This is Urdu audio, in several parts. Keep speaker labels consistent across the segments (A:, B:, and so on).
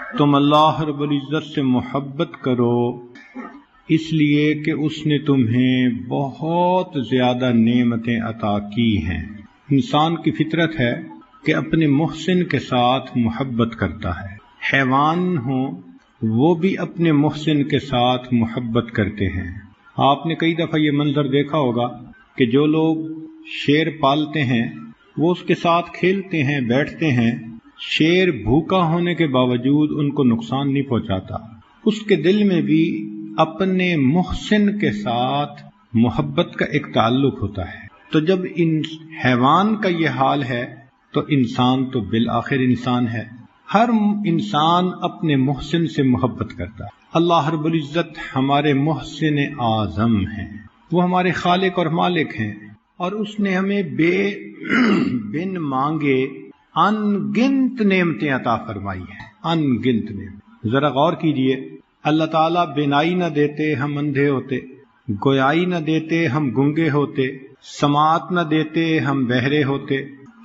A: تم اللہ رب العزت سے محبت کرو اس لیے کہ اس نے تمہیں بہت زیادہ نعمتیں عطا کی ہیں۔ انسان کی فطرت ہے کہ اپنے محسن کے ساتھ محبت کرتا ہے۔ حیوان ہوں وہ بھی اپنے محسن کے ساتھ محبت کرتے ہیں۔ آپ نے کئی دفعہ یہ منظر دیکھا ہوگا کہ جو لوگ شیر پالتے ہیں وہ اس کے ساتھ کھیلتے ہیں، بیٹھتے ہیں۔ شیر بھوکا ہونے کے باوجود ان کو نقصان نہیں پہنچاتا۔ اس کے دل میں بھی اپنے محسن کے ساتھ محبت کا ایک تعلق ہوتا ہے۔ تو جب ان حیوان کا یہ حال ہے تو انسان تو بالآخر انسان ہے۔ ہر انسان اپنے محسن سے محبت کرتا ہے۔ اللہ رب العزت ہمارے محسن اعظم ہیں، وہ ہمارے خالق اور مالک ہیں، اور اس نے ہمیں بن مانگے ان گنت نعمتیں عطا فرمائی ہیں، ان گنت نعمتیں۔ ذرا غور کیجئے، اللہ تعالیٰ بینائی نہ دیتے ہم اندھے ہوتے، گویائی نہ دیتے ہم گنگے ہوتے، سماعت نہ دیتے ہم بہرے ہوتے،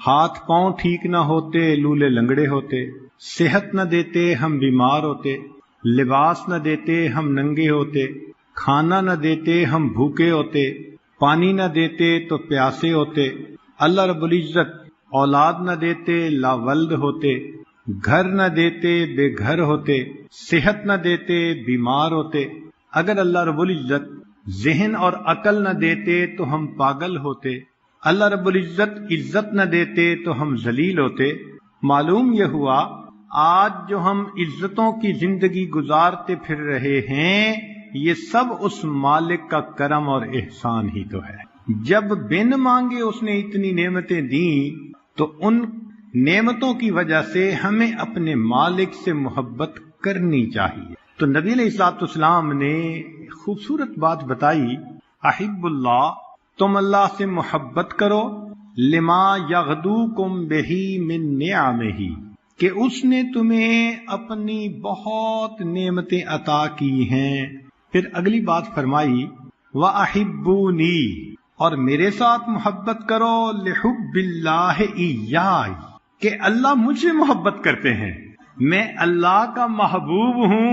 A: ہاتھ پاؤں ٹھیک نہ ہوتے لولے لنگڑے ہوتے، صحت نہ دیتے ہم بیمار ہوتے، لباس نہ دیتے ہم ننگے ہوتے، کھانا نہ دیتے ہم بھوکے ہوتے، پانی نہ دیتے تو پیاسے ہوتے۔ اللہ رب العزت اولاد نہ دیتے لاولد ہوتے، گھر نہ دیتے بے گھر ہوتے، صحت نہ دیتے بیمار ہوتے۔ اگر اللہ رب العزت ذہن اور عقل نہ دیتے تو ہم پاگل ہوتے، اللہ رب العزت عزت نہ دیتے تو ہم ذلیل ہوتے۔ معلوم یہ ہوا آج جو ہم عزتوں کی زندگی گزارتے پھر رہے ہیں یہ سب اس مالک کا کرم اور احسان ہی تو ہے۔ جب بن مانگے اس نے اتنی نعمتیں دیں تو ان نعمتوں کی وجہ سے ہمیں اپنے مالک سے محبت کرنی چاہیے۔ تو نبی علیہ الصلوۃ والسلام نے خوبصورت بات بتائی، احب اللہ، تم اللہ سے محبت کرو، لما یغدوکم بہ من نعمہ، کہ اس نے تمہیں اپنی بہت نعمتیں عطا کی ہیں۔ پھر اگلی بات فرمائی وَأَحِبُّونِي، اور میرے ساتھ محبت کرو، لِحُبِّ اللَّهِ إِيَّايَ، کہ اللہ مجھ سے محبت کرتے ہیں، میں اللہ کا محبوب ہوں،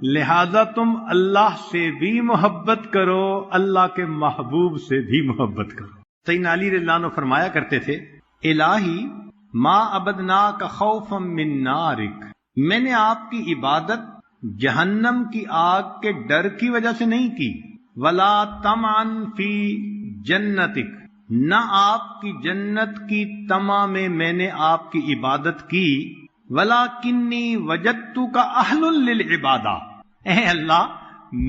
A: لہذا تم اللہ سے بھی محبت کرو، اللہ کے محبوب سے بھی محبت کرو۔ سیدنا علی رضی اللہ عنہ فرمایا کرتے تھے، الہی ما عبدناک خوفا من نارک، میں نے آپ کی عبادت جہنم کی آگ کے ڈر کی وجہ سے نہیں کی، ولا طمعا فی جنتک، نہ آپ کی جنت کی طمع میں نے آپ کی عبادت کی، ولکنی وجدتک اہل للعبادہ، اے اللہ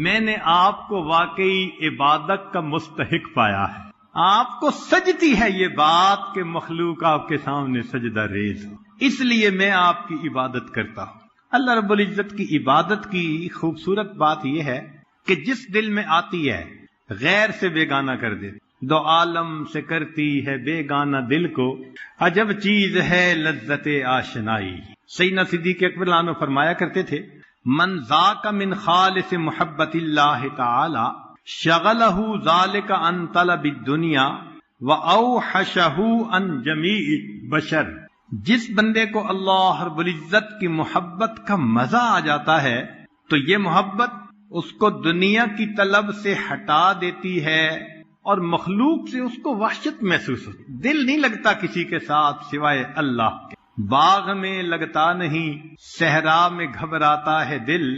A: میں نے آپ کو واقعی عبادت کا مستحق پایا ہے، آپ کو سجتی ہے یہ بات کہ مخلوق آپ کے سامنے سجدہ ریز ہو، اس لیے میں آپ کی عبادت کرتا ہوں۔ اللہ رب العزت کی عبادت کی خوبصورت بات یہ ہے کہ جس دل میں آتی ہے غیر سے بیگانہ کر دے، دو عالم سے کرتی ہے بیگانہ دل کو، عجب چیز ہے لذت آشنائی۔ سیدنا صدیق اکبر رضی اللہ عنہ فرمایا کرتے تھے، من ذاک من خالص محبت اللہ تعالی شغلہ ذالک عن طلب الدنیا واوحشہ عن جمیع بشر، جس بندے کو اللہ رب العزت کی محبت کا مزہ آ جاتا ہے تو یہ محبت اس کو دنیا کی طلب سے ہٹا دیتی ہے اور مخلوق سے اس کو وحشت محسوس ہوتی، دل نہیں لگتا کسی کے ساتھ سوائے اللہ کے، باغ میں لگتا نہیں، صحرا میں گھبراتا ہے دل،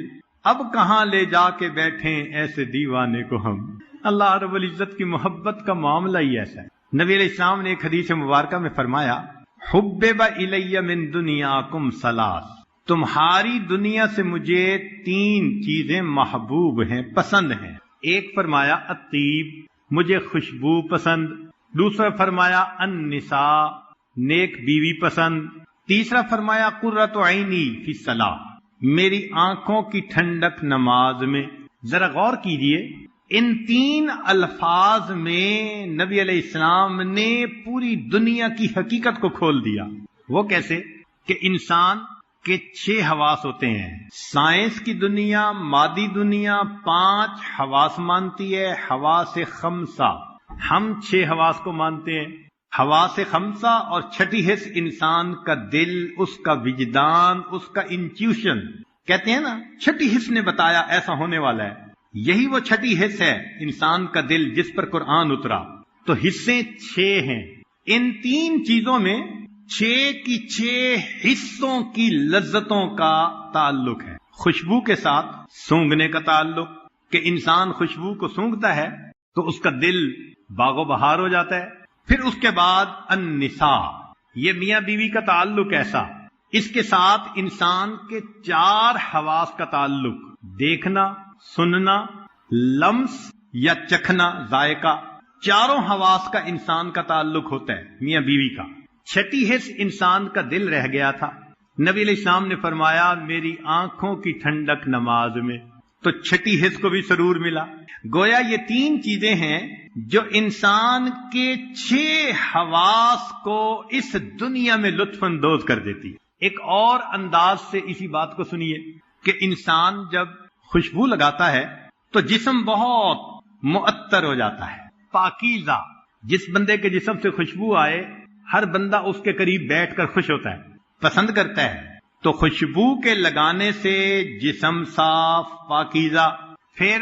A: اب کہاں لے جا کے بیٹھیں ایسے دیوانے کو ہم۔ اللہ رب العزت کی محبت کا معاملہ ہی ایسا ہے۔ نبی علیہ السلام نے ایک حدیث مبارکہ میں فرمایا، حبب الی من دنیاکم ثلاث، تمہاری دنیا سے مجھے 3 چیزیں محبوب ہیں، پسند ہیں۔ ایک فرمایا الطیب، مجھے خوشبو پسند، دوسرا فرمایا النساء، نیک بیوی پسند، تیسرا فرمایا قرۃ عینی فی الصلاۃ، میری آنکھوں کی ٹھنڈک نماز میں۔ ذرا غور کیجئے، ان 3 الفاظ میں نبی علیہ السلام نے پوری دنیا کی حقیقت کو کھول دیا۔ وہ کیسے کہ انسان کے 6 حواس ہوتے ہیں، سائنس کی دنیا، مادی دنیا 5 حواس مانتی ہے، حواس 5، ہم 6 حواس کو مانتے ہیں۔ حواس خمسہ اور چھٹی حص انسان کا دل، اس کا وجدان، اس کا انٹیوشن، کہتے ہیں نا چھٹی حص نے بتایا ایسا ہونے والا ہے، یہی وہ چھٹی حص ہے انسان کا دل جس پر قرآن اترا۔ تو حصے 6 ہیں، ان 3 چیزوں میں 6 کی 6 حصوں کی لذتوں کا تعلق ہے۔ خوشبو کے ساتھ سونگھنے کا تعلق، کہ انسان خوشبو کو سونگھتا ہے تو اس کا دل باغ و بہار ہو جاتا ہے۔ پھر اس کے بعد النساء، یہ میاں بیوی کا تعلق ایسا، اس کے ساتھ انسان کے 4 حواس کا تعلق، دیکھنا، سننا، لمس یا چکھنا، ذائقہ، 4 حواس کا انسان کا تعلق ہوتا ہے میاں بیوی کا۔ چھٹی حص انسان کا دل رہ گیا تھا، نبی علیہ السلام نے فرمایا میری آنکھوں کی ٹھنڈک نماز میں، تو چھٹی حص کو بھی سرور ملا۔ گویا یہ 3 چیزیں ہیں جو انسان کے 6 حواس کو اس دنیا میں لطف اندوز کر دیتی ہے۔ ایک اور انداز سے اسی بات کو سنیے کہ انسان جب خوشبو لگاتا ہے تو جسم بہت معطر ہو جاتا ہے، پاکیزہ۔ جس بندے کے جسم سے خوشبو آئے ہر بندہ اس کے قریب بیٹھ کر خوش ہوتا ہے، پسند کرتا ہے۔ تو خوشبو کے لگانے سے جسم صاف، پاکیزہ۔ پھر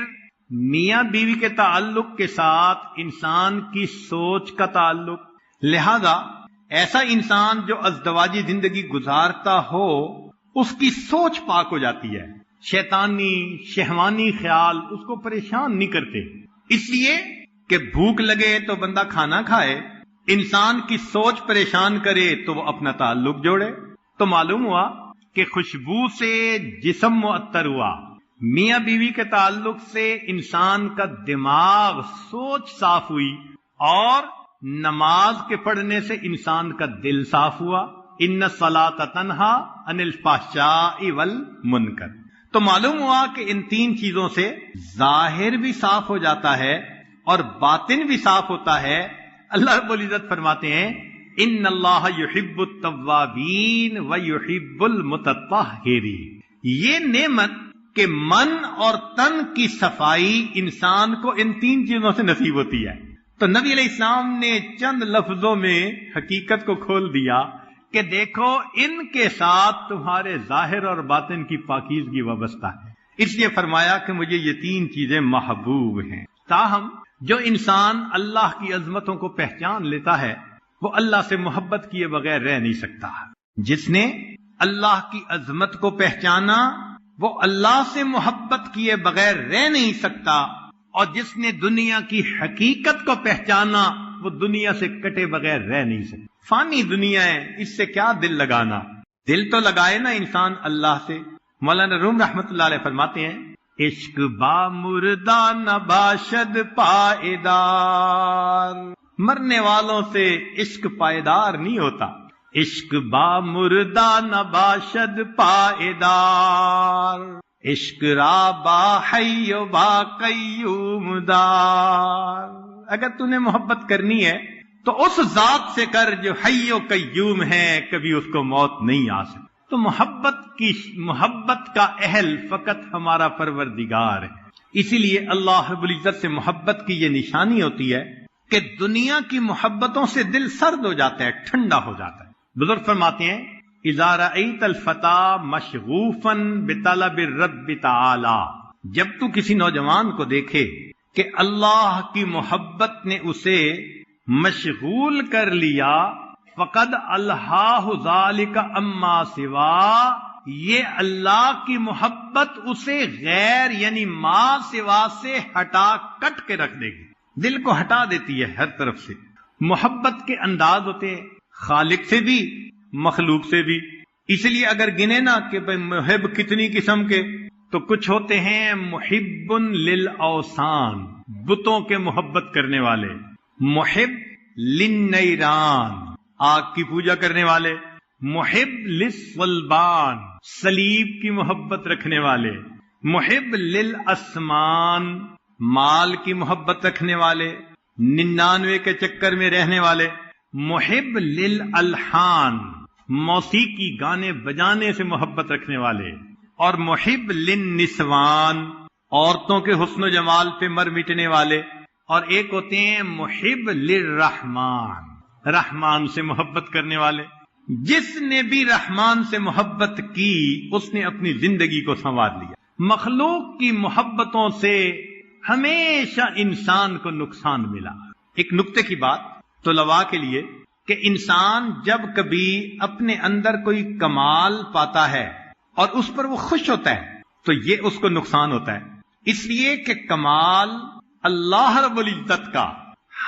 A: میاں بیوی کے تعلق کے ساتھ انسان کی سوچ کا تعلق، لہذا ایسا انسان جو ازدواجی زندگی گزارتا ہو اس کی سوچ پاک ہو جاتی ہے، شیطانی شہوانی خیال اس کو پریشان نہیں کرتے، اس لیے کہ بھوک لگے تو بندہ کھانا کھائے، انسان کی سوچ پریشان کرے تو وہ اپنا تعلق جوڑے۔ تو معلوم ہوا کہ خوشبو سے جسم معطر ہوا، میاں بیوی کے تعلق سے انسان کا دماغ، سوچ صاف ہوئی، اور نماز کے پڑھنے سے انسان کا دل صاف ہوا۔ ان الصلاۃ تنہا عن الفحشاء والمنکر۔ تو معلوم ہوا کہ ان 3 چیزوں سے ظاہر بھی صاف ہو جاتا ہے اور باطن بھی صاف ہوتا ہے۔ اللہ رب العزت فرماتے ہیں ان اللہ یحب التوابین ویحب المتطہرین۔ یہ نعمت کہ من اور تن کی صفائی انسان کو ان 3 چیزوں سے نصیب ہوتی ہے۔ تو نبی علیہ السلام نے چند لفظوں میں حقیقت کو کھول دیا کہ دیکھو ان کے ساتھ تمہارے ظاہر اور باطن کی پاکیزگی وابستہ ہے، اس لیے فرمایا کہ مجھے یہ 3 چیزیں محبوب ہیں۔ تاہم جو انسان اللہ کی عظمتوں کو پہچان لیتا ہے وہ اللہ سے محبت کیے بغیر رہ نہیں سکتا۔ جس نے اللہ کی عظمت کو پہچانا وہ اللہ سے محبت کیے بغیر رہ نہیں سکتا، اور جس نے دنیا کی حقیقت کو پہچانا وہ دنیا سے کٹے بغیر رہ نہیں سکتا۔ فانی دنیا ہے، اس سے کیا دل لگانا، دل تو لگائے نا انسان اللہ سے۔ مولانا روم رحمت اللہ علیہ فرماتے ہیں عشق با مردہ نہ باشد پائیدار، مرنے والوں سے عشق پائیدار نہیں ہوتا۔ عشق با مردہ نہ باشد پائیدار، عشق را با حی و با قیوم دار۔ اگر تو نے محبت کرنی ہے تو اس ذات سے کر جو حی و قیوم ہے، کبھی اس کو موت نہیں آ سکتی۔ تو محبت کا اہل فقط ہمارا پروردگار ہے۔ اسی لیے اللہ رب العزت سے محبت کی یہ نشانی ہوتی ہے کہ دنیا کی محبتوں سے دل سرد ہو جاتا ہے، ٹھنڈا ہو جاتا ہے۔ بزرگ فرماتے ہیں اذا رأیت الفتى مشغوفا بطلب الرب تعالی، جب تو کسی نوجوان کو دیکھے کہ اللہ کی محبت نے اسے مشغول کر لیا، فقد الہاہ ذالک اما سوا، یہ اللہ کی محبت اسے غیر یعنی ما سوا سے ہٹا کٹ کے رکھ دے گی، دل کو ہٹا دیتی ہے ہر طرف سے۔ محبت کے انداز ہوتے ہیں خالق سے بھی مخلوق سے بھی، اس لیے اگر گنے نا کہ محب کتنی قسم کے، تو کچھ ہوتے ہیں محب للاوثان، بتوں کے محبت کرنے والے، محب للنیران، آگ کی پوجا کرنے والے، محب للصلبان، صلیب کی محبت رکھنے والے، محب للاسمان، مال کی محبت رکھنے والے، 99 کے چکر میں رہنے والے، محب للالحان، موسیقی گانے بجانے سے محبت رکھنے والے، اور محب للنسوان، عورتوں کے حسن و جمال پہ مر مٹنے والے، اور ایک ہوتے ہیں محب للرحمان، رحمان سے محبت کرنے والے. جس نے بھی رحمان سے محبت کی اس نے اپنی زندگی کو سنوار لیا. مخلوق کی محبتوں سے ہمیشہ انسان کو نقصان ملا. ایک نقطے کی بات طلباء کے لیے کہ انسان جب کبھی اپنے اندر کوئی کمال پاتا ہے اور اس پر وہ خوش ہوتا ہے تو یہ اس کو نقصان ہوتا ہے. اس لیے کہ کمال اللہ رب العزت کا،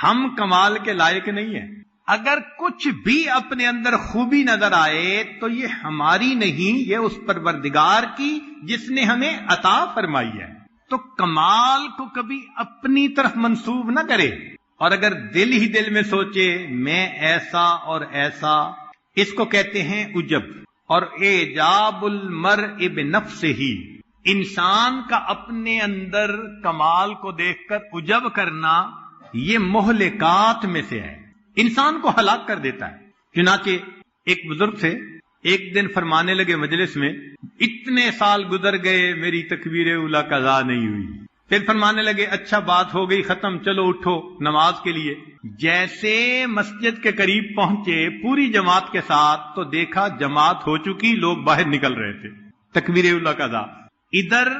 A: ہم کمال کے لائق نہیں ہیں. اگر کچھ بھی اپنے اندر خوبی نظر آئے تو یہ ہماری نہیں، یہ اس پروردگار کی جس نے ہمیں عطا فرمائی ہے. تو کمال کو کبھی اپنی طرف منسوب نہ کرے، اور اگر دل ہی دل میں سوچے میں ایسا اور ایسا، اس کو کہتے ہیں عجب. اور اعجاب المرء بنفسہ، انسان کا اپنے اندر کمال کو دیکھ کر عجب کرنا یہ مہلکات میں سے ہے، انسان کو ہلاک کر دیتا ہے. چنانچہ ایک بزرگ سے ایک دن فرمانے لگے مجلس میں، اتنے سال گزر گئے میری تکبیر اولیٰ قضا نہیں ہوئی. پھر فرمانے لگے اچھا بات ہو گئی ختم، چلو اٹھو نماز کے لیے. جیسے مسجد کے قریب پہنچے پوری جماعت کے ساتھ تو دیکھا جماعت ہو چکی، لوگ باہر نکل رہے تھے. تکبیر اولیٰ قضا. ادھر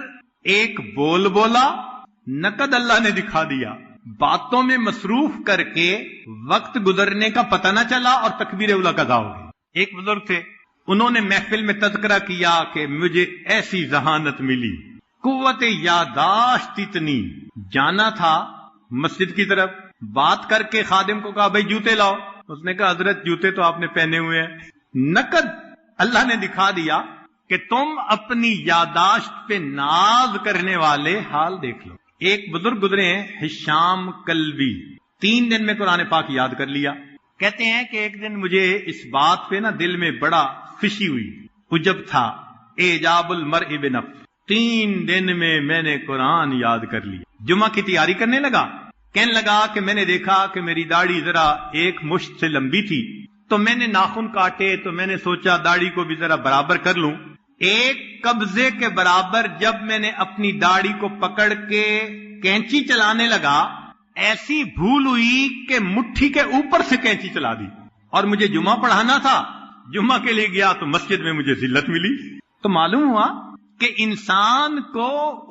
A: ایک بول بولا، نقد اللہ نے دکھا دیا، باتوں میں مصروف کر کے وقت گزرنے کا پتہ نہ چلا اور تکبیر اولیٰ قضا ہو گئی. ایک بزرگ تھے، انہوں نے محفل میں تذکرہ کیا کہ مجھے ایسی ذہانت ملی، قوت یاداشت اتنی. جانا تھا مسجد کی طرف، بات کر کے خادم کو کہا بھائی جوتے لاؤ. اس نے کہا حضرت جوتے تو آپ نے پہنے ہوئے ہیں. نقد اللہ نے دکھا دیا کہ تم اپنی یاداشت پہ ناز کرنے والے حال دیکھ لو. ایک بزرگ گزرے ہیں ہشام کلبی، 3 دن میں قرآن پاک یاد کر لیا. کہتے ہیں کہ ایک دن مجھے اس بات پہ دل میں بڑا خوشی ہوئی، عجب تھا. اعجاب المرء بنفسہ، 3 دن میں نے قرآن یاد کر لیا. جمعہ کی تیاری کرنے لگا، کہنے لگا کہ میں نے دیکھا کہ میری داڑھی ذرا ایک مشت سے لمبی تھی تو میں نے ناخن کاٹے، تو میں نے سوچا داڑھی کو بھی ذرا برابر کر لوں. ایک قبضے کے برابر جب میں نے اپنی داڑھی کو پکڑ کے کینچی چلانے لگا، ایسی بھول ہوئی کہ مٹھی کے اوپر سے کینچی چلا دی. اور مجھے جمعہ پڑھانا تھا، جمعہ کے لیے گیا تو مسجد میں مجھے ذلت ملی. تو معلوم ہوا کہ انسان کو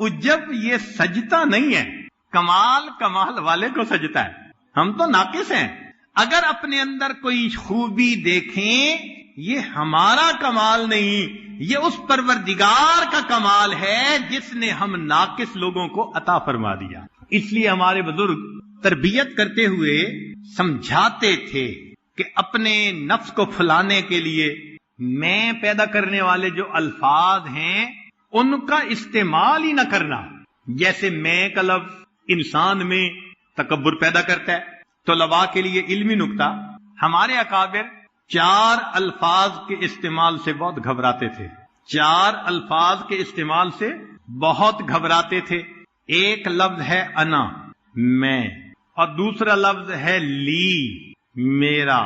A: عجب یہ سجتا نہیں ہے، کمال کمال والے کو سجتا ہے. ہم تو ناقص ہیں. اگر اپنے اندر کوئی خوبی دیکھیں یہ ہمارا کمال نہیں، یہ اس پروردگار کا کمال ہے جس نے ہم ناقص لوگوں کو عطا فرما دیا. اس لیے ہمارے بزرگ تربیت کرتے ہوئے سمجھاتے تھے کہ اپنے نفس کو پھلانے کے لیے میں پیدا کرنے والے جو الفاظ ہیں ان کا استعمال ہی نہ کرنا. جیسے میں کا لفظ انسان میں تکبر پیدا کرتا ہے. طلباء کے لیے علمی نکتہ، ہمارے اکابر 4 الفاظ کے استعمال سے بہت گھبراتے تھے. 4 الفاظ کے استعمال سے بہت گھبراتے تھے. ایک لفظ ہے انا، میں، اور دوسرا لفظ ہے لی، میرا،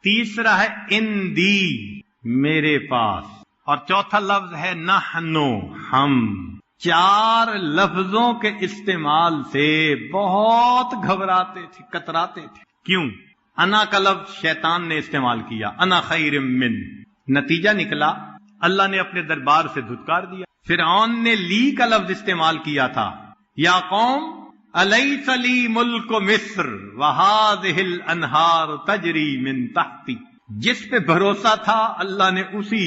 A: تیسرا ہے اندی، میرے پاس، اور چوتھا لفظ ہے نحنو، ہم. 4 لفظوں کے استعمال سے بہت گھبراتے تھے، کتراتے تھے. کیوں؟ انا کا لفظ شیطان نے استعمال کیا، انا خیر من. نتیجہ نکلا اللہ نے اپنے دربار سے دھتکار دیا. فرعون نے لی کا لفظ استعمال کیا تھا، یا قوم الیس لی ملک مصر وہذہ الانہار تجری من تحتی. جس پہ بھروسہ تھا اللہ نے اسی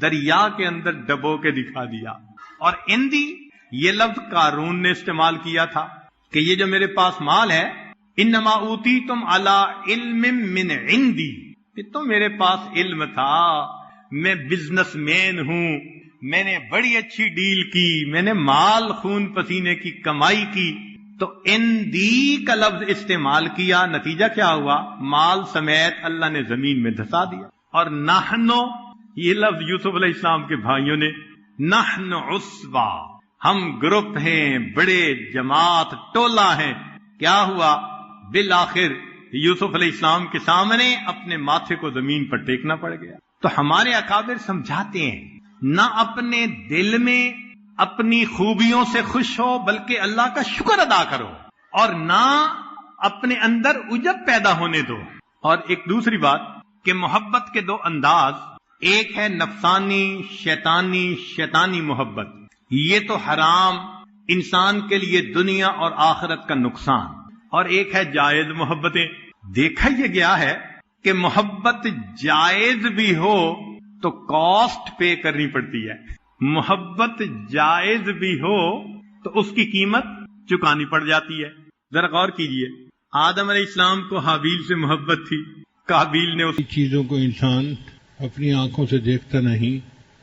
A: دریا کے اندر ڈبو کے دکھا دیا. اور اندی یہ لفظ قارون نے استعمال کیا تھا کہ یہ جو میرے پاس مال ہے، انما اوتیتم علی علم من عندی، یہ تو میرے پاس علم تھا، میں بزنس مین ہوں، میں نے بڑی اچھی ڈیل کی، میں نے مال خون پسینے کی کمائی کی. تو اندی کا لفظ استعمال کیا، نتیجہ کیا ہوا؟ مال سمیت اللہ نے زمین میں دھسا دیا. اور نحنو یہ لفظ یوسف علیہ السلام کے بھائیوں نے، نحن عصبہ، ہم گروپ ہیں، بڑے جماعت ٹولہ ہیں. کیا ہوا؟ بالآخر یوسف علیہ السلام کے سامنے اپنے ماتھے کو زمین پر ٹیکنا پڑ گیا. تو ہمارے اکابر سمجھاتے ہیں نہ اپنے دل میں اپنی خوبیوں سے خوش ہو بلکہ اللہ کا شکر ادا کرو، اور نہ اپنے اندر عجب پیدا ہونے دو. اور ایک دوسری بات کہ محبت کے دو انداز، ایک ہے نفسانی شیطانی محبت، یہ تو حرام، انسان کے لیے دنیا اور آخرت کا نقصان، اور ایک ہے جائز محبتیں۔ دیکھا یہ گیا ہے کہ محبت جائز بھی ہو تو کاسٹ پے کرنی پڑتی ہے، محبت جائز بھی ہو تو اس کی قیمت چکانی پڑ جاتی ہے۔ ذرا غور کیجئے، آدم علیہ السلام کو حابیل سے محبت تھی، قابیل نے اس
B: چیزوں کو انسان اپنی آنکھوں سے دیکھتا نہیں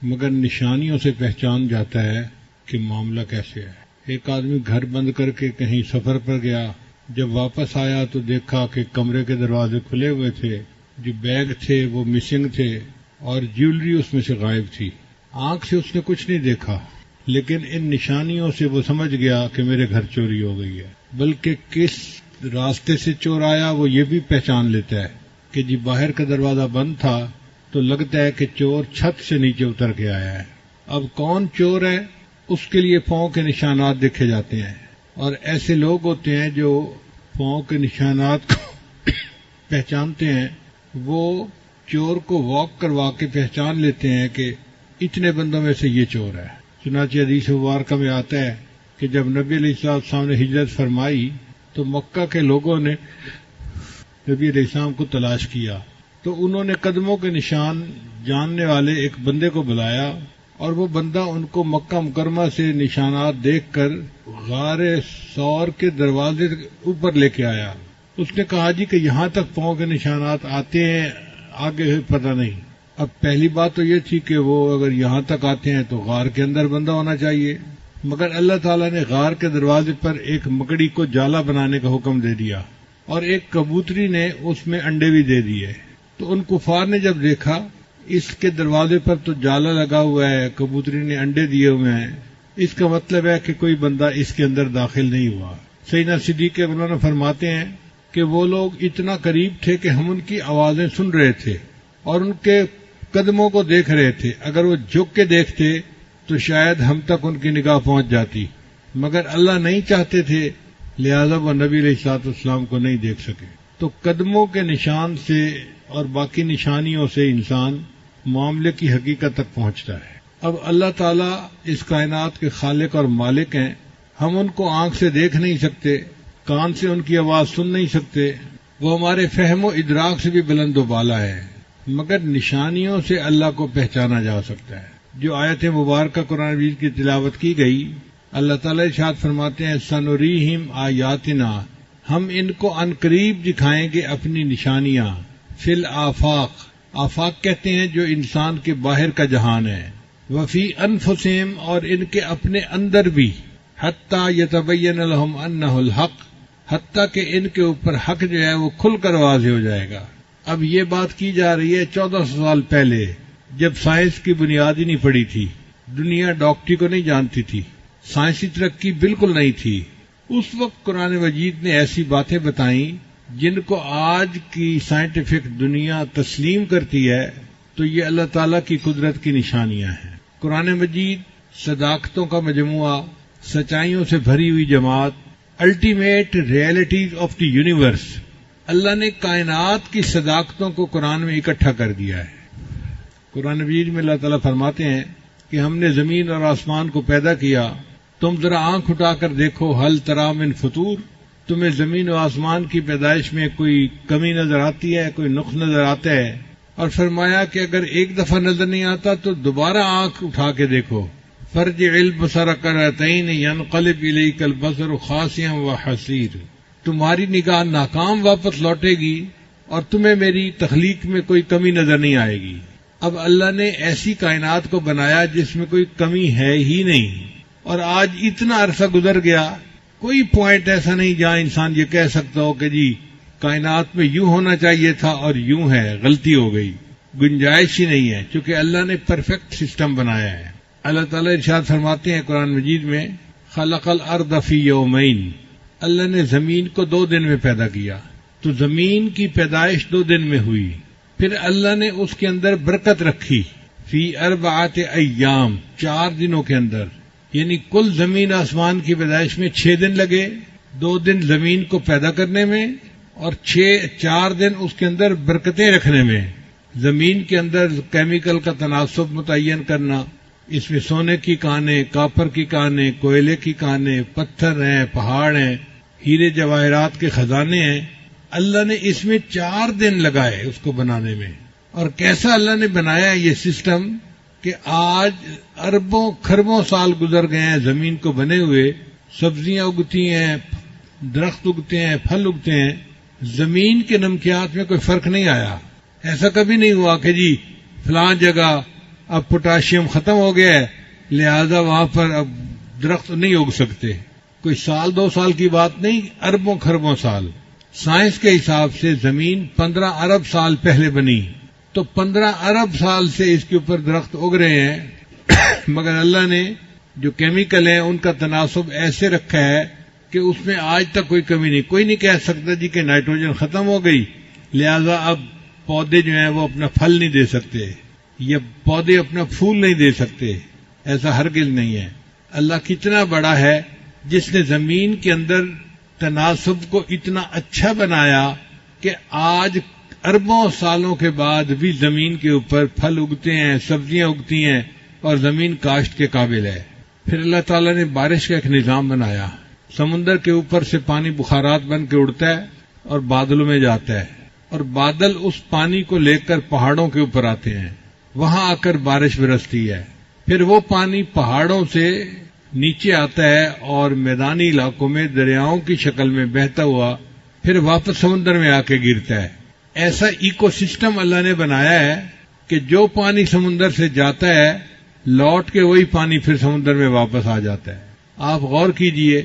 B: مگر نشانیوں سے پہچان جاتا ہے کہ معاملہ کیسے ہے۔ ایک آدمی گھر بند کر کے کہیں سفر پر گیا، جب واپس آیا تو دیکھا کہ کمرے کے دروازے کھلے ہوئے تھے، جو بیگ تھے وہ مسنگ تھے اور جیولری اس میں سے غائب تھی۔ آنکھ سے اس نے کچھ نہیں دیکھا، لیکن ان نشانیوں سے وہ سمجھ گیا کہ میرے گھر چوری ہو گئی ہے۔ بلکہ کس راستے سے چور آیا وہ یہ بھی پہچان لیتا ہے کہ جی باہر کا دروازہ بند تھا تو لگتا ہے کہ چور چھت سے نیچے اتر کے آیا ہے۔ اب کون چور ہے اس کے لیے پاؤں کے نشانات دیکھے جاتے ہیں، اور ایسے لوگ ہوتے ہیں جو پاؤں کے نشانات کو پہچانتے ہیں، وہ چور کو واک کروا کے پہچان لیتے ہیں کہ اتنے بندوں میں سے یہ چور ہے۔ چنانچہ حدیث مبارکہ میں آتا ہے کہ جب نبی علیہ السلام نے ہجرت فرمائی تو مکہ کے لوگوں نے نبی علیہ السلام کو تلاش کیا، تو انہوں نے قدموں کے نشان جاننے والے ایک بندے کو بلایا، اور وہ بندہ ان کو مکہ مکرمہ سے نشانات دیکھ کر غار ثور کے دروازے اوپر لے کے آیا۔ اس نے کہا جی کہ یہاں تک پاؤں کے نشانات آتے ہیں، آگے پتہ نہیں۔ اب پہلی بات تو یہ تھی کہ وہ اگر یہاں تک آتے ہیں تو غار کے اندر بندہ ہونا چاہیے، مگر اللہ تعالیٰ نے غار کے دروازے پر ایک مکڑی کو جالا بنانے کا حکم دے دیا، اور ایک کبوتری نے اس میں انڈے بھی دے دیے۔ تو ان کفار نے جب دیکھا اس کے دروازے پر تو جالا لگا ہوا ہے، کبوتری نے انڈے دیے ہوئے ہیں، اس کا مطلب ہے کہ کوئی بندہ اس کے اندر داخل نہیں ہوا۔ سیدنا صدیق اکبر فرماتے ہیں کہ وہ لوگ اتنا قریب تھے کہ ہم ان کی آوازیں سن رہے تھے اور ان کے قدموں کو دیکھ رہے تھے، اگر وہ جھک کے دیکھتے تو شاید ہم تک ان کی نگاہ پہنچ جاتی، مگر اللہ نہیں چاہتے تھے، لہذا وہ نبی علیہ السلام کو نہیں دیکھ سکے۔ تو قدموں کے نشان سے اور باقی نشانیوں سے انسان معاملے کی حقیقت تک پہنچتا ہے۔ اب اللہ تعالیٰ اس کائنات کے خالق اور مالک ہیں، ہم ان کو آنکھ سے دیکھ نہیں سکتے، کان سے ان کی آواز سن نہیں سکتے، وہ ہمارے فہم و ادراک سے بھی بلند و بالا ہے، مگر نشانیوں سے اللہ کو پہچانا جا سکتا ہے۔ جو آیت مبارکہ قرآن مجید کی تلاوت کی گئی، اللہ تعالیٰ ارشاد فرماتے ہیں سنریہم آیاتنا، ہم ان کو عنقریب دکھائیں گے اپنی نشانیاں، فی الآفاق، آفاق کہتے ہیں جو انسان کے باہر کا جہان ہے، وفی انفسہم، اور ان کے اپنے اندر بھی، حتی یتبین لہم انہ الحق، حتیٰ کہ ان کے اوپر حق جو ہے وہ کھل کر واضح ہو جائے گا۔ اب یہ بات کی جا رہی ہے 1400 سال پہلے، جب سائنس کی بنیاد ہی نہیں پڑی تھی، دنیا ڈاکٹری کو نہیں جانتی تھی، سائنسی ترقی بالکل نہیں تھی۔ اس وقت قرآن مجید نے ایسی باتیں بتائیں جن کو آج کی سائنٹیفک دنیا تسلیم کرتی ہے، تو یہ اللہ تعالیٰ کی قدرت کی نشانیاں ہیں۔ قرآن مجید صداقتوں کا مجموعہ، سچائیوں سے بھری ہوئی جماعت، ultimate realities of the universe, اللہ نے کائنات کی صداقتوں کو قرآن میں اکٹھا کر دیا ہے۔ قرآن مجید میں اللہ تعالیٰ فرماتے ہیں کہ ہم نے زمین اور آسمان کو پیدا کیا، تم ذرا آنکھ اٹھا کر دیکھو، ہل تری من فطور، تمہیں زمین و آسمان کی پیدائش میں کوئی کمی نظر آتی ہے، کوئی نقص نظر آتا ہے؟ اور فرمایا کہ اگر ایک دفعہ نظر نہیں آتا تو دوبارہ آنکھ اٹھا کے دیکھو، فرجع البصر کرتین ینقلب الیک البصر خاسئا وحسیر، تمہاری نگاہ ناکام واپس لوٹے گی اور تمہیں میری تخلیق میں کوئی کمی نظر نہیں آئے گی۔ اب اللہ نے ایسی کائنات کو بنایا جس میں کوئی کمی ہے ہی نہیں، اور آج اتنا عرصہ گزر گیا، کوئی پوائنٹ ایسا نہیں جہاں انسان یہ کہہ سکتا ہو کہ جی کائنات میں یوں ہونا چاہیے تھا اور یوں ہے، غلطی ہو گئی، گنجائش ہی نہیں ہے، چونکہ اللہ نے پرفیکٹ سسٹم بنایا ہے۔ اللہ تعالیٰ ارشاد فرماتے ہیں قرآن مجید میں خلق الارض فی یومین، اللہ نے زمین کو 2 دن میں پیدا کیا، تو زمین کی پیدائش 2 دن میں ہوئی، پھر اللہ نے اس کے اندر برکت رکھی، فی 4 ایام، 4 دنوں کے اندر، یعنی کل زمین آسمان کی پیدائش میں 6 دن لگے، 2 دن زمین کو پیدا کرنے میں اور 4 دن اس کے اندر برکتیں رکھنے میں، زمین کے اندر کیمیکل کا تناسب متعین کرنا، اس میں سونے کی کانیں، کاپر کی کانیں، کوئلے کی کانیں، پتھر ہیں، پہاڑ ہیں، ہیرے جواہرات کے خزانے ہیں، اللہ نے اس میں 4 دن لگائے اس کو بنانے میں۔ اور کیسا اللہ نے بنایا یہ سسٹم کہ آج اربوں کھربوں سال گزر گئے ہیں زمین کو بنے ہوئے، سبزیاں اگتی ہیں، درخت اگتے ہیں، پھل اگتے ہیں، زمین کے نمکیات میں کوئی فرق نہیں آیا۔ ایسا کبھی نہیں ہوا کہ جی فلاں جگہ اب پوٹاشیم ختم ہو گیا ہے لہذا وہاں پر اب درخت نہیں اگ سکتے۔ کوئی 1-2 سال کی بات نہیں، اربوں کھربوں سال۔ سائنس کے حساب سے زمین 15 ارب سال پہلے بنی، تو 15 ارب سال سے اس کے اوپر درخت اگ رہے ہیں، مگر اللہ نے جو کیمیکل ہیں ان کا تناسب ایسے رکھا ہے کہ اس میں آج تک کوئی کمی نہیں۔ کوئی نہیں کہہ سکتا جی کہ نائٹروجن ختم ہو گئی لہذا اب پودے جو ہیں وہ اپنا پھل نہیں دے سکتے یا پودے اپنا پھول نہیں دے سکتے، ایسا ہرگز نہیں ہے۔ اللہ کتنا بڑا ہے جس نے زمین کے اندر تناسب کو اتنا اچھا بنایا کہ آج اربوں سالوں کے بعد بھی زمین کے اوپر پھل اگتے ہیں، سبزیاں اگتی ہیں اور زمین کاشت کے قابل ہے۔ پھر اللہ تعالیٰ نے بارش کا ایک نظام بنایا، سمندر کے اوپر سے پانی بخارات بن کے اڑتا ہے اور بادلوں میں جاتا ہے، اور بادل اس پانی کو لے کر پہاڑوں کے اوپر آتے ہیں، وہاں آ کر بارش برستی ہے۔ پھر وہ پانی پہاڑوں سے نیچے آتا ہے اور میدانی علاقوں میں دریاؤں کی شکل میں بہتا ہوا پھر واپس سمندر میں آ کے گرتا ہے۔ ایسا ایکو سسٹم اللہ نے بنایا ہے کہ جو پانی سمندر سے جاتا ہے لوٹ کے وہی پانی پھر سمندر میں واپس آ جاتا ہے۔ آپ غور کیجئے،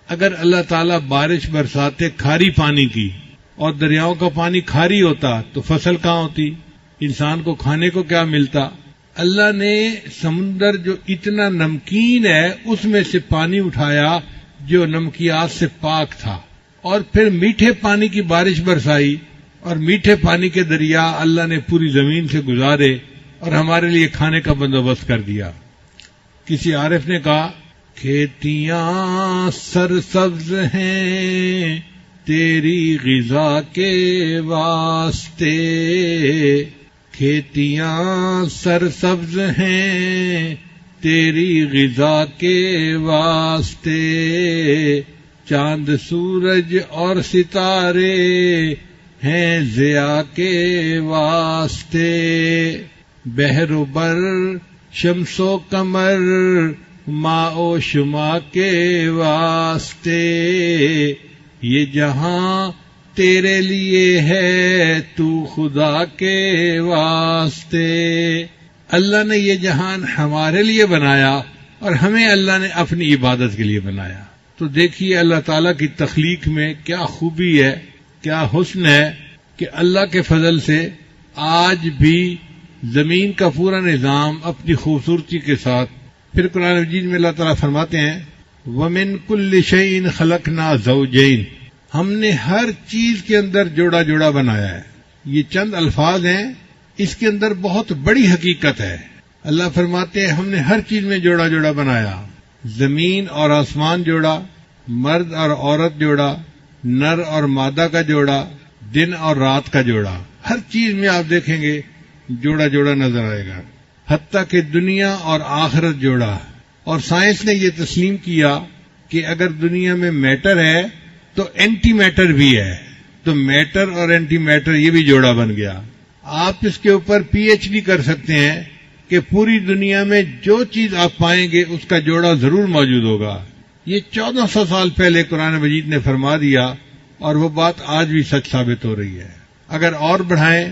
B: اگر اللہ تعالیٰ بارش برساتے کھاری پانی کی اور دریاؤں کا پانی کھاری ہوتا تو فصل کہاں ہوتی، انسان کو کھانے کو کیا ملتا؟ اللہ نے سمندر جو اتنا نمکین ہے اس میں سے پانی اٹھایا جو نمکیات سے پاک تھا، اور پھر میٹھے پانی کی بارش برسائی، اور میٹھے پانی کے دریا اللہ نے پوری زمین سے گزارے اور ہمارے لیے کھانے کا بندوبست کر دیا۔ کسی عارف نے کہا، کھیتیاں سرسبز ہیں تیری غذا کے واسطے، کھیتیاں سرسبز ہیں تیری غذا کے واسطے، چاند سورج اور ستارے ہیں ضیاء کے واسطے، بحر و بر شمس و قمر ماء و شما کے واسطے، یہ جہاں تیرے لیے ہے تو خدا کے واسطے۔ اللہ نے یہ جہان ہمارے لیے بنایا اور ہمیں اللہ نے اپنی عبادت کے لیے بنایا۔ تو دیکھیے اللہ تعالیٰ کی تخلیق میں کیا خوبی ہے، کیا حسن ہے کہ اللہ کے فضل سے آج بھی زمین کا پورا نظام اپنی خوبصورتی کے ساتھ۔ پھر قرآن مجید میں اللہ تعالیٰ فرماتے ہیں، وَمِن كُلِّ شَيْءٍ خَلَقْنَا زَوْجَيْنِ، ہم نے ہر چیز کے اندر جوڑا جوڑا بنایا ہے۔ یہ چند الفاظ ہیں، اس کے اندر بہت بڑی حقیقت ہے۔ اللہ فرماتے ہیں ہم نے ہر چیز میں جوڑا جوڑا بنایا، زمین اور آسمان جوڑا، مرد اور عورت جوڑا، نر اور مادہ کا جوڑا، دن اور رات کا جوڑا، ہر چیز میں آپ دیکھیں گے جوڑا جوڑا نظر آئے گا، حتیٰ کہ دنیا اور آخرت جوڑا۔ اور سائنس نے یہ تسلیم کیا کہ اگر دنیا میں میٹر ہے تو اینٹی میٹر بھی ہے، تو میٹر اور اینٹی میٹر یہ بھی جوڑا بن گیا۔ آپ اس کے اوپر پی ایچ ڈی کر سکتے ہیں کہ پوری دنیا میں جو چیز آپ پائیں گے اس کا جوڑا ضرور موجود ہوگا۔ یہ 1400 سال پہلے قرآن مجید نے فرما دیا اور وہ بات آج بھی سچ ثابت ہو رہی ہے۔ اگر اور بڑھائیں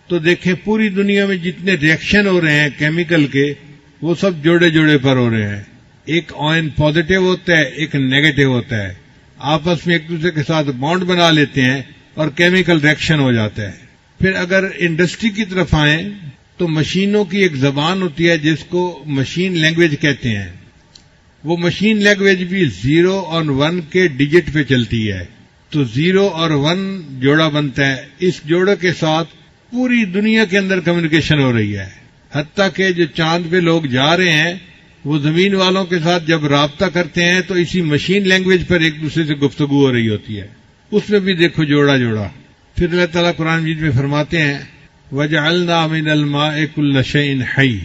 B: تو دیکھیں پوری دنیا میں جتنے ریئیکشن ہو رہے ہیں کیمیکل کے وہ سب جوڑے جوڑے پر ہو رہے ہیں۔ ایک آئن پازیٹو ہوتا ہے، ایک نیگیٹو ہوتا ہے، آپس میں ایک دوسرے کے ساتھ بانڈ بنا لیتے ہیں اور کیمیکل ریئیکشن ہو جاتا ہے۔ پھر اگر انڈسٹری کی طرف آئیں تو مشینوں کی ایک زبان ہوتی ہے جس کو مشین لینگویج کہتے ہیں۔ وہ مشین لینگویج بھی 0 اور 1 کے ڈیجٹ پہ چلتی ہے، تو 0 اور 1 جوڑا بنتا ہے۔ اس جوڑے کے ساتھ پوری دنیا کے اندر کمیونیکیشن ہو رہی ہے، حتیٰ کہ جو چاند پہ لوگ جا رہے ہیں وہ زمین والوں کے ساتھ جب رابطہ کرتے ہیں تو اسی مشین لینگویج پر ایک دوسرے سے گفتگو ہو رہی ہوتی ہے۔ اس میں بھی دیکھو جوڑا جوڑا. پھر اللہ تعالیٰ قرآن مجید میں فرماتے ہیں وَجَعَلْنَا مِنَ الْمَاءِ كُلَّ شَيْءٍ حَيٍّ،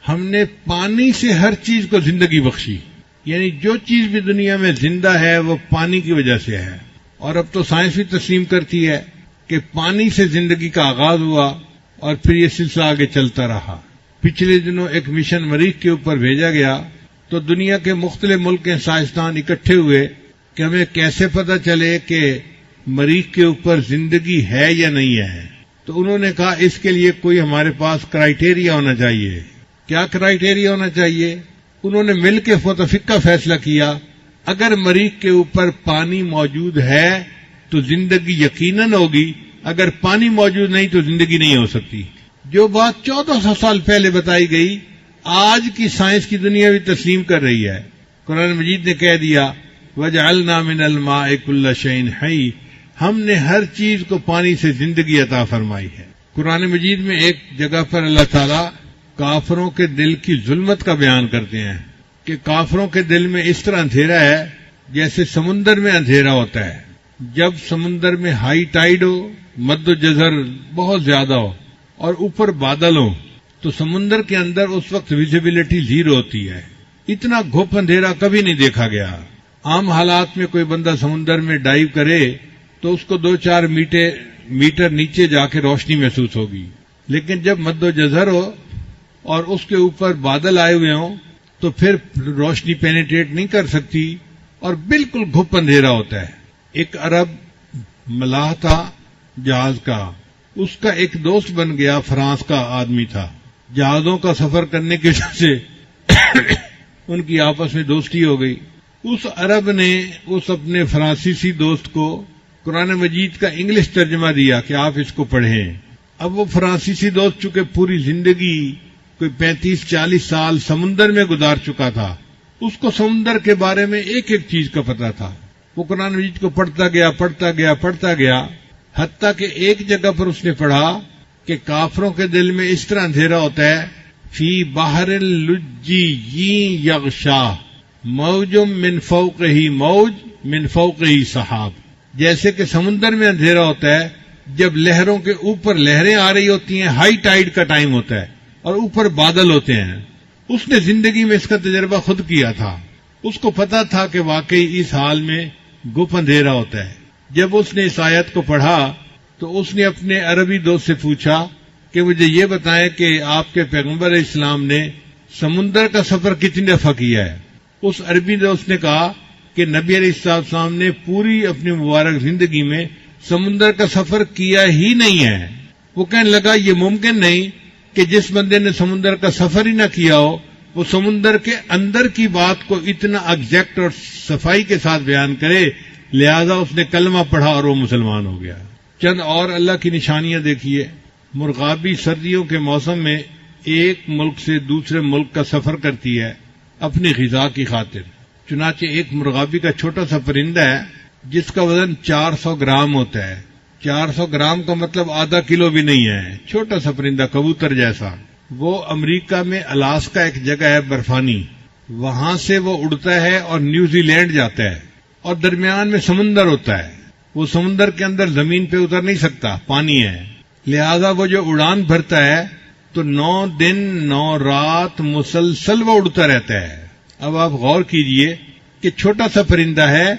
B: ہم نے پانی سے ہر چیز کو زندگی بخشی. یعنی جو چیز بھی دنیا میں زندہ ہے وہ پانی کی وجہ سے ہے. اور اب تو سائنس بھی تسلیم کرتی ہے کہ پانی سے زندگی کا آغاز ہوا اور پھر یہ سلسلہ آگے چلتا رہا. پچھلے دنوں ایک مشن مریخ کے اوپر بھیجا گیا تو دنیا کے مختلف ملک کے سائنسدان اکٹھے ہوئے کہ ہمیں کیسے پتہ چلے کہ مریخ کے اوپر زندگی ہے یا نہیں ہے. تو انہوں نے کہا اس کے لیے کوئی ہمارے پاس کرائیٹیریا ہونا چاہیے. کیا کرائیٹیریا ہونا چاہیے؟ انہوں نے مل کے متفقہ فیصلہ کیا اگر مریخ کے اوپر پانی موجود ہے تو زندگی یقیناً ہوگی، اگر پانی موجود نہیں تو زندگی نہیں ہو سکتی. جو بات 1400 سال پہلے بتائی گئی آج کی سائنس کی دنیا بھی تسلیم کر رہی ہے. قرآن مجید نے کہہ دیا وَجَعَلْنَا مِنَ الْمَاءِ كُلَّ شَيْءٍ حَيٍّ، ہم نے ہر چیز کو پانی سے زندگی عطا فرمائی ہے. قرآن مجید میں ایک جگہ پر اللہ تعالیٰ کافروں کے دل کی ظلمت کا بیان کرتے ہیں کہ کافروں کے دل میں اس طرح اندھیرا ہے جیسے سمندر میں اندھیرا ہوتا ہے. جب سمندر میں ہائی ٹائیڈ ہو، مد و جزر بہت زیادہ ہو اور اوپر بادل ہو تو سمندر کے اندر اس وقت ویزیبلٹی زیرو ہوتی ہے. اتنا گھپ اندھیرا کبھی نہیں دیکھا گیا. عام حالات میں کوئی بندہ سمندر میں ڈائیو کرے تو اس کو 2-4 میٹر نیچے جا کے روشنی محسوس ہوگی، لیکن جب مد و جزر ہو اور اس کے اوپر بادل آئے ہوئے ہوں تو پھر روشنی پینیٹریٹ نہیں کر سکتی اور بالکل گھپ اندھیرا ہوتا ہے. ایک عرب ملاح تھا جہاز کا، اس کا ایک دوست بن گیا، فرانس کا آدمی تھا. جہازوں کا سفر کرنے کی وجہ سے ان کی آپس میں دوستی ہو گئی. اس عرب نے اس اپنے فرانسیسی دوست کو قرآن مجید کا انگلش ترجمہ دیا کہ آپ اس کو پڑھیں. اب وہ فرانسیسی دوست چونکہ پوری زندگی کوئی 35-40 سال سمندر میں گزار چکا تھا، اس کو سمندر کے بارے میں ایک ایک چیز کا پتہ تھا. وہ قرآن مجید کو پڑھتا گیا حتیٰ کہ ایک جگہ پر اس نے پڑھا کہ کافروں کے دل میں اس طرح اندھیرا ہوتا ہے فی بحر اللجی یغشا موج من فوقہ موج من فوقہ سحاب. جیسے کہ سمندر میں اندھیرا ہوتا ہے جب لہروں کے اوپر لہریں آ رہی ہوتی ہیں، ہائی ٹائیڈ کا ٹائم ہوتا ہے اور اوپر بادل ہوتے ہیں. اس نے زندگی میں اس کا تجربہ خود کیا تھا. اس کو پتا تھا کہ واقعی اس حال میں گپ اندھیرا ہوتا ہے. جب اس نے اس آیت کو پڑھا تو اس نے اپنے عربی دوست سے پوچھا کہ مجھے یہ بتائیں کہ آپ کے پیغمبر اسلام نے سمندر کا سفر کتنی دفعہ کیا ہے. اس عربی دوست نے کہا کہ نبی علیہ السلام نے پوری اپنی مبارک زندگی میں سمندر کا سفر کیا ہی نہیں ہے. وہ کہنے لگا یہ ممکن نہیں کہ جس بندے نے سمندر کا سفر ہی نہ کیا ہو وہ سمندر کے اندر کی بات کو اتنا ایگزیکٹ اور صفائی کے ساتھ بیان کرے. لہذا اس نے کلمہ پڑھا اور وہ مسلمان ہو گیا. چند اور اللہ کی نشانیاں دیکھیے. مرغابی سردیوں کے موسم میں ایک ملک سے دوسرے ملک کا سفر کرتی ہے اپنی غذا کی خاطر. چنانچہ ایک مرغابی کا چھوٹا سا پرندہ ہے جس کا وزن 400 گرام ہوتا ہے. 400 گرام کا مطلب آدھا کلو بھی نہیں ہے. چھوٹا سا پرندہ کبوتر جیسا. وہ امریکہ میں الاسکا ایک جگہ ہے برفانی، وہاں سے وہ اڑتا ہے اور نیوزی لینڈ جاتا ہے اور درمیان میں سمندر ہوتا ہے. وہ سمندر کے اندر زمین پہ اتر نہیں سکتا، پانی ہے. لہذا وہ جو اڑان بھرتا ہے تو 9 دن 9 رات مسلسل وہ اڑتا رہتا ہے. اب آپ غور کیجئے کہ چھوٹا سا پرندہ ہے،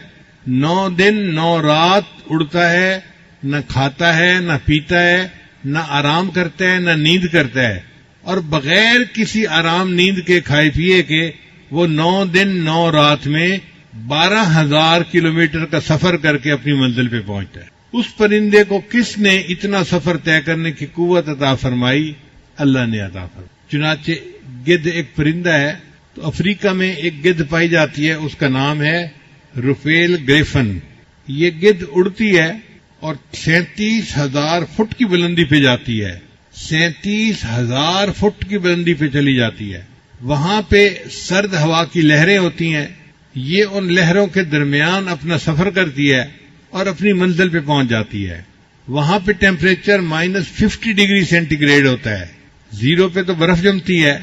B: 9 دن 9 رات اڑتا ہے، نہ کھاتا ہے نہ پیتا ہے نہ آرام کرتا ہے نہ نیند کرتا ہے، اور بغیر کسی آرام نیند کے کھائے پیے کے وہ 9 دن 9 رات میں 12,000 کلومیٹر کا سفر کر کے اپنی منزل پہ پہنچتا ہے. اس پرندے کو کس نے اتنا سفر طے کرنے کی قوت عطا فرمائی؟ اللہ نے عطا فرمائی. چنانچہ گدھ ایک پرندہ ہے، تو افریقہ میں ایک گدھ پائی جاتی ہے، اس کا نام ہے روفیل گریفن. یہ گدھ اڑتی ہے اور 37,000 فٹ کی بلندی پہ جاتی ہے. 37,000 فٹ کی بلندی پہ چلی جاتی ہے. وہاں پہ سرد ہوا کی لہریں ہوتی ہیں. یہ ان لہروں کے درمیان اپنا سفر کرتی ہے اور اپنی منزل پہ پہنچ جاتی ہے. وہاں پہ ٹیمپریچر -50 ڈگری سینٹی گریڈ ہوتا ہے. 0 پہ تو برف جمتی ہے،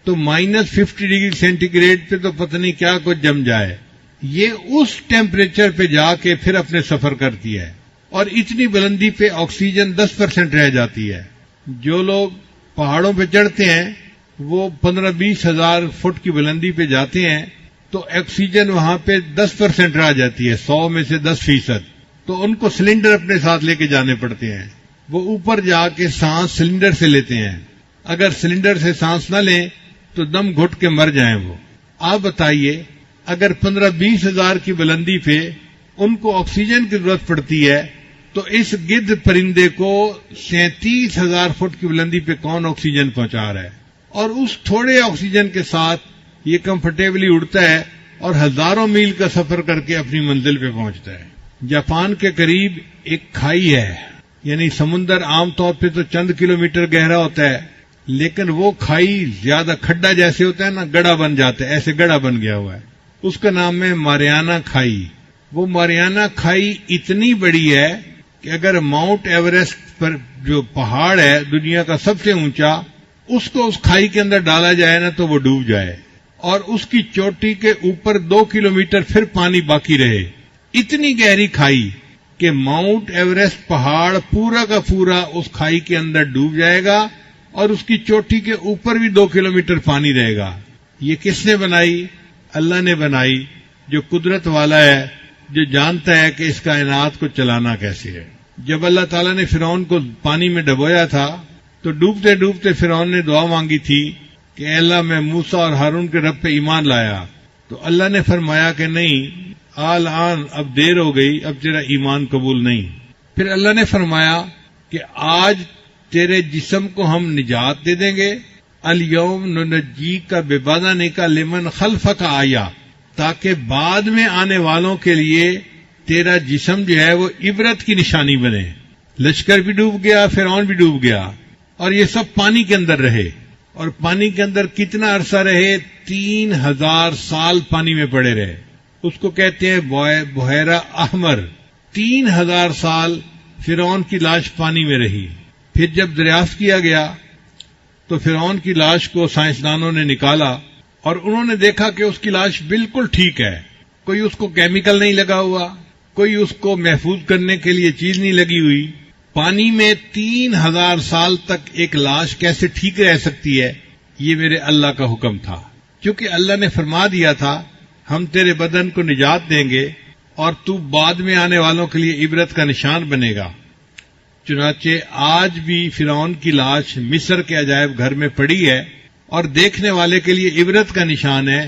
B: تو -50 ڈگری سینٹی گریڈ پہ تو پتہ نہیں کیا کچھ جم جائے. یہ اس ٹیمپریچر پہ جا کے پھر اپنے سفر کرتی ہے، اور اتنی بلندی پہ آکسیجن 10% رہ جاتی ہے۔ جو لوگ پہاڑوں پہ چڑھتے ہیں وہ 15-20 ہزار فٹ کی بلندی پہ جاتے ہیں تو آکسیجن وہاں پہ 10% رہ جاتی ہے، 100 میں سے 10%، تو ان کو سلنڈر اپنے ساتھ لے کے جانے پڑتے ہیں۔ وہ اوپر جا کے سانس سلنڈر سے لیتے ہیں، اگر سلنڈر سے سانس نہ لیں تو دم گھٹ کے مر جائیں وہ۔ آپ بتائیے اگر 15-20 ہزار کی بلندی پہ ان کو آکسیجن کی ضرورت پڑتی ہے تو اس گدھ پرندے کو 37 ہزار فٹ کی بلندی پہ کون آکسیجن پہنچا رہا ہے؟ اور اس تھوڑے آکسیجن کے ساتھ یہ کمفرٹیبلی اڑتا ہے اور ہزاروں میل کا سفر کر کے اپنی منزل پہ پہنچتا ہے۔ جاپان کے قریب ایک کھائی ہے، یعنی سمندر عام طور پہ تو چند کلومیٹر گہرا ہوتا ہے، لیکن وہ کھائی زیادہ کھڈا جیسے ہوتا ہے نا، گڑھا بن جاتا ہے، ایسے گڑھا بن گیا ہوا ہے، اس کا نام ہے ماریانا کھائی۔ وہ ماریانا کھائی اتنی بڑی ہے کہ اگر ماؤنٹ ایوریسٹ پر جو پہاڑ ہے دنیا کا سب سے اونچا، اس کو اس کھائی کے اندر ڈالا جائے نا تو وہ ڈوب جائے، اور اس کی چوٹی کے اوپر 2 کلومیٹر پھر پانی باقی رہے۔ اتنی گہری کھائی کہ ماؤنٹ ایوریسٹ پہاڑ پورا کا پورا اس کھائی کے اندر ڈوب جائے گا، اور اس کی چوٹی کے اوپر بھی 2 کلومیٹر پانی رہے گا۔ یہ کس نے بنائی؟ اللہ نے بنائی، جو قدرت والا ہے، جو جانتا ہے کہ اس کائنات کو چلانا کیسے ہے۔ جب اللہ تعالیٰ نے فرعون کو پانی میں ڈبویا تھا تو ڈوبتے ڈوبتے فرعون نے دعا مانگی تھی کہ اے اللہ میں موسیٰ اور ہارون کے رب پہ ایمان لایا، تو اللہ نے فرمایا کہ نہیں، آن اب دیر ہو گئی، اب تیرا ایمان قبول نہیں۔ پھر اللہ نے فرمایا کہ آج تیرے جسم کو ہم نجات دے دیں گے، الیوم ننجیک ببدنک لمن خلفک آیا، تاکہ بعد میں آنے والوں کے لیے تیرا جسم جو ہے وہ عبرت کی نشانی بنے۔ لشکر بھی ڈوب گیا، فرعون بھی ڈوب گیا، اور یہ سب پانی کے اندر رہے، اور پانی کے اندر کتنا عرصہ رہے؟ 3000 سال پانی میں پڑے رہے۔ اس کو کہتے ہیں بحیرہ احمر۔ 3000 سال فرعون کی لاش پانی میں رہی۔ پھر جب دریافت کیا گیا تو فرعون کی لاش کو سائنسدانوں نے نکالا، اور انہوں نے دیکھا کہ اس کی لاش بالکل ٹھیک ہے، کوئی اس کو کیمیکل نہیں لگا ہوا، کوئی اس کو محفوظ کرنے کے لیے چیز نہیں لگی ہوئی۔ پانی میں 3000 سال تک ایک لاش کیسے ٹھیک رہ سکتی ہے؟ یہ میرے اللہ کا حکم تھا، کیونکہ اللہ نے فرما دیا تھا ہم تیرے بدن کو نجات دیں گے اور تو بعد میں آنے والوں کے لیے عبرت کا نشان بنے گا۔ چنانچہ آج بھی فرعون کی لاش مصر کے عجائب گھر میں پڑی ہے، اور دیکھنے والے کے لیے عبرت کا نشان ہے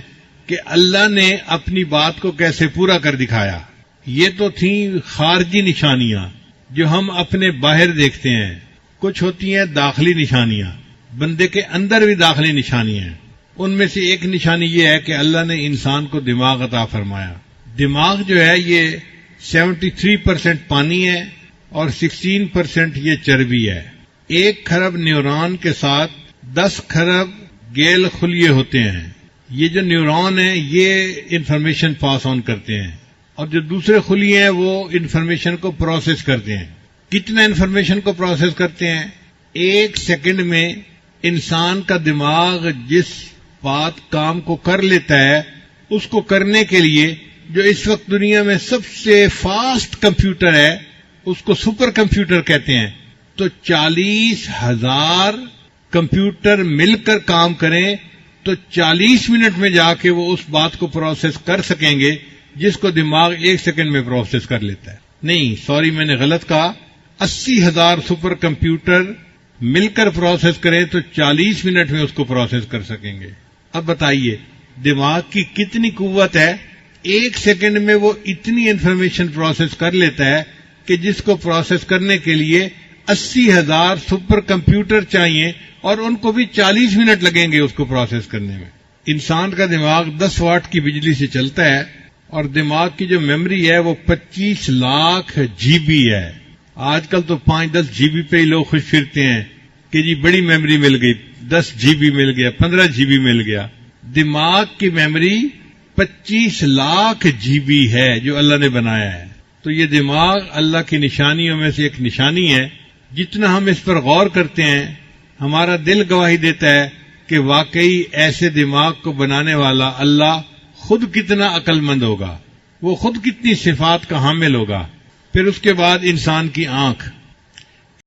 B: کہ اللہ نے اپنی بات کو کیسے پورا کر دکھایا۔ یہ تو تھیں خارجی نشانیاں جو ہم اپنے باہر دیکھتے ہیں، کچھ ہوتی ہیں داخلی نشانیاں، بندے کے اندر بھی داخلی نشانیاں ہیں۔ ان میں سے ایک نشانی یہ ہے کہ اللہ نے انسان کو دماغ عطا فرمایا۔ دماغ جو ہے یہ 73% پانی ہے اور 16% یہ چربی ہے۔ 1 کھرب نیورون کے ساتھ 10 کھرب گیل خلیے ہوتے ہیں۔ یہ جو نیورون ہیں یہ انفارمیشن پاس آن کرتے ہیں، اور جو دوسرے خلیے ہیں وہ انفارمیشن کو پروسیس کرتے ہیں۔ کتنا انفارمیشن کو پروسیس کرتے ہیں؟ 1 سیکنڈ میں انسان کا دماغ جس بات کام کو کر لیتا ہے، اس کو کرنے کے لیے جو اس وقت دنیا میں سب سے فاسٹ کمپیوٹر ہے اس کو سپر کمپیوٹر کہتے ہیں، تو 40,000 کمپیوٹر مل کر کام کریں تو 40 منٹ میں جا کے وہ اس بات کو پروسیس کر سکیں گے جس کو دماغ 1 سیکنڈ میں پروسیس کر لیتا ہے۔ نہیں، سوری میں نے غلط کہا، 80,000 سپر کمپیوٹر مل کر پروسیس کریں تو 40 منٹ میں اس کو پروسیس کر سکیں گے۔ اب بتائیے دماغ کی کتنی قوت ہے؟ 1 سیکنڈ میں وہ اتنی انفارمیشن پروسیس کر لیتا ہے کہ جس کو پروسیس کرنے کے لیے 80,000 سپر کمپیوٹر چاہیے، اور ان کو بھی 40 منٹ لگیں گے اس کو پروسیس کرنے میں۔ انسان کا دماغ 10 واٹ کی بجلی سے چلتا ہے، اور دماغ کی جو میموری ہے وہ 25 لاکھ جی بی ہے۔ آج کل تو 5-10 جی بی پہ ہی لوگ خوش پھرتے ہیں کہ جی بڑی میموری مل گئی، 10 جی بی مل گیا، 15 جی بی مل گیا۔ دماغ کی میموری 25 لاکھ جی بی ہے جو اللہ نے بنایا ہے۔ تو یہ دماغ اللہ کی نشانیوں میں سے ایک نشانی ہے۔ جتنا ہم اس پر غور کرتے ہیں ہمارا دل گواہی دیتا ہے کہ واقعی ایسے دماغ کو بنانے والا اللہ خود کتنا عقل مند ہوگا۔ وہ خود کتنی صفات کا حامل ہوگا. پھر اس کے بعد انسان کی آنکھ